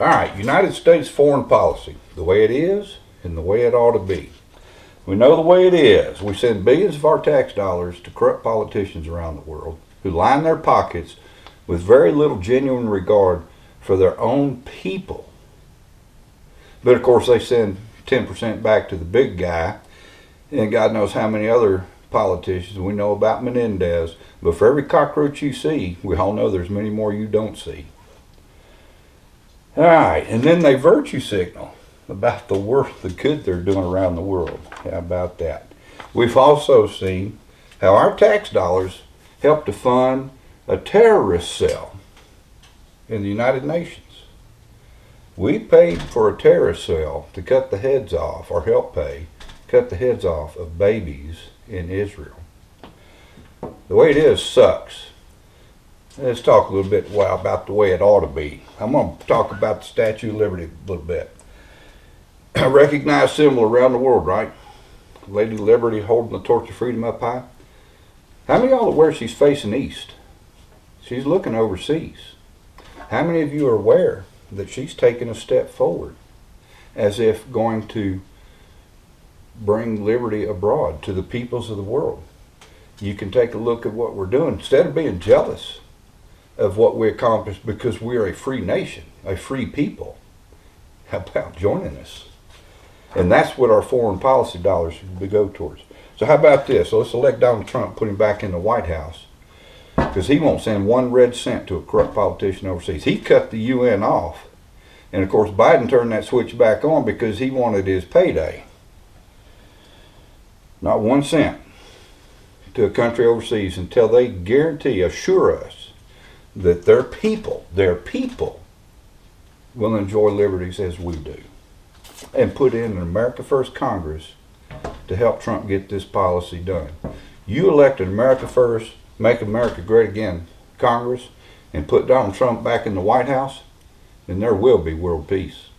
All right, United States foreign policy, the way it is and the way it ought to be. We know the way it is. We send billions of our tax dollars to corrupt politicians around the world who line their pockets with very little genuine regard for their own people. But of course, they send 10% back to the big guy, and God knows how many other politicians. We know about Menendez, but for every cockroach you see, we all know there's many more you don't see. All right, and then they virtue signal about the good they're doing around the world. How about that? We've also seen how our tax dollars help to fund a terrorist cell in the United Nations. We paid for a terrorist cell to cut the heads off, or help cut the heads off of babies in Israel. The way it is sucks. Let's talk a little bit about the way it ought to be. I'm going to talk about the Statue of Liberty a little bit. A recognized symbol around the world, right? Lady Liberty holding the torch of freedom up high. How many of y'all are aware she's facing east? She's looking overseas. How many of you are aware that she's taking a step forward as if going to bring liberty abroad to the peoples of the world? You can take a look at what we're doing. Instead of being jealous of what we accomplished because we are a free nation, a free people, how about joining us? And that's what our foreign policy dollars should go towards. So how about this? So let's elect Donald Trump, put him back in the White House, because he won't send one red cent to a corrupt politician overseas. He cut the UN off. And of course, Biden turned that switch back on because he wanted his payday. Not 1 cent to a country overseas until they assure us that their people will enjoy liberties as we do. And put in an America First Congress to help Trump get this policy done. You elected America First, Make America Great Again Congress, and put Donald Trump back in the White House, then there will be world peace.